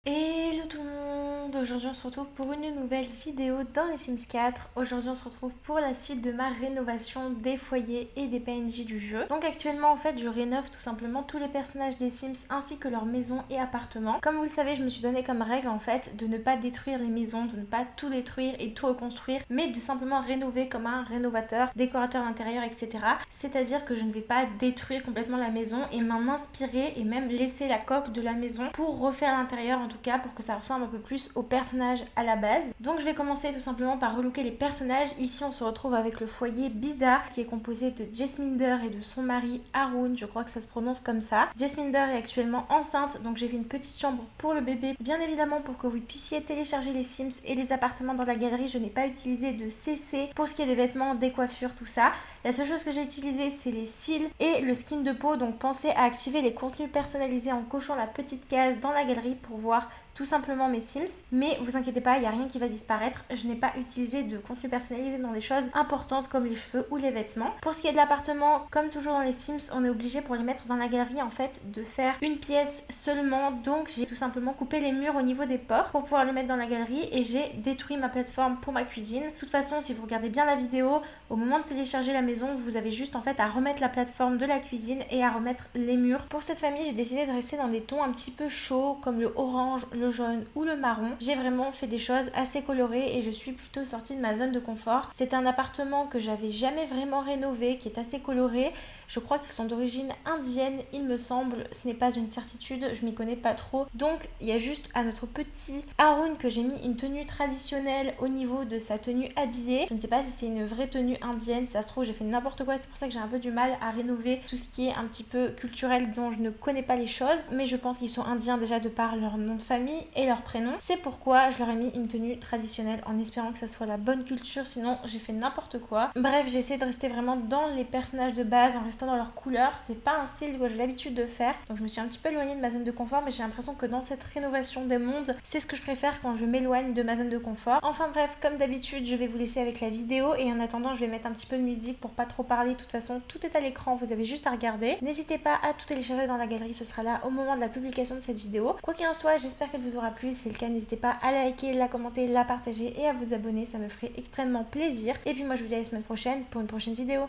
Hello tout le monde, aujourd'hui on se retrouve pour une nouvelle vidéo dans les Sims 4. Aujourd'hui on se retrouve pour la suite de ma rénovation des foyers et des PNJ du jeu. Donc actuellement en fait je rénove tout simplement tous les personnages des Sims ainsi que leurs maisons et appartements. Comme vous le savez, je me suis donné comme règle en fait de ne pas détruire les maisons, de ne pas tout détruire et tout reconstruire, mais de simplement rénover comme un rénovateur, décorateur d'intérieur, etc. C'est-à-dire que je ne vais pas détruire complètement la maison et m'en inspirer et même laisser la coque de la maison pour refaire l'intérieur en tout cas, pour que ça ressemble un peu plus au personnage à la base. Donc je vais commencer tout simplement par relooker les personnages. Ici on se retrouve avec le foyer Bida qui est composé de Jasminder et de son mari Haroun, je crois que ça se prononce comme ça. Jasminder est actuellement enceinte, donc j'ai fait une petite chambre pour le bébé. Bien évidemment, pour que vous puissiez télécharger les Sims et les appartements dans la galerie, je n'ai pas utilisé de CC pour ce qui est des vêtements, des coiffures, tout ça. La seule chose que j'ai utilisé, c'est les cils et le skin de peau, donc pensez à activer les contenus personnalisés en cochant la petite case dans la galerie pour voir tout simplement mes Sims. Mais vous inquiétez pas, il n'y a rien qui va disparaître. Je n'ai pas utilisé de contenu personnalisé dans des choses importantes comme les cheveux ou les vêtements. Pour ce qui est de l'appartement, comme toujours dans les Sims, on est obligé pour les mettre dans la galerie en fait de faire une pièce seulement. Donc j'ai tout simplement coupé les murs au niveau des portes pour pouvoir le mettre dans la galerie et j'ai détruit ma plateforme pour ma cuisine. De toute façon, si vous regardez bien la vidéo, au moment de télécharger la maison, vous avez juste en fait à remettre la plateforme de la cuisine et à remettre les murs. Pour cette famille, j'ai décidé de rester dans des tons un petit peu chauds comme le orange, le jaune ou le marron. J'ai vraiment fait des choses assez colorées et je suis plutôt sortie de ma zone de confort. C'est un appartement que j'avais jamais vraiment rénové, qui est assez coloré. Je crois qu'ils sont d'origine indienne, il me semble. Ce n'est pas une certitude, je m'y connais pas trop. Donc il y a juste à notre petit Haroun que j'ai mis une tenue traditionnelle au niveau de sa tenue habillée. Je ne sais pas si c'est une vraie tenue indienne, si ça se trouve j'ai fait n'importe quoi. C'est pour ça que j'ai un peu du mal à rénover tout ce qui est un petit peu culturel dont je ne connais pas les choses. Mais je pense qu'ils sont indiens déjà de par leur nom de famille et leur prénom. C'est pourquoi je leur ai mis une tenue traditionnelle en espérant que ça soit la bonne culture, sinon j'ai fait n'importe quoi. Bref, j'ai essayé de rester vraiment dans les personnages de base en restant dans leur couleur. C'est pas un style que j'ai l'habitude de faire, donc je me suis un petit peu éloignée de ma zone de confort, mais j'ai l'impression que dans cette rénovation des mondes, c'est ce que je préfère quand je m'éloigne de ma zone de confort. Enfin bref, comme d'habitude, je vais vous laisser avec la vidéo et en attendant, je vais mettre un petit peu de musique pour pas trop parler. De toute façon, tout est à l'écran, vous avez juste à regarder. N'hésitez pas à tout télécharger dans la galerie, ce sera là au moment de la publication de cette vidéo. Quoi qu'il en soit, j'espère qu'elle vous aura plu. Si c'est le cas, n'hésitez pas à liker, la commenter, la partager et à vous abonner, ça me ferait extrêmement plaisir. Et puis moi, je vous dis à la semaine prochaine pour une prochaine vidéo.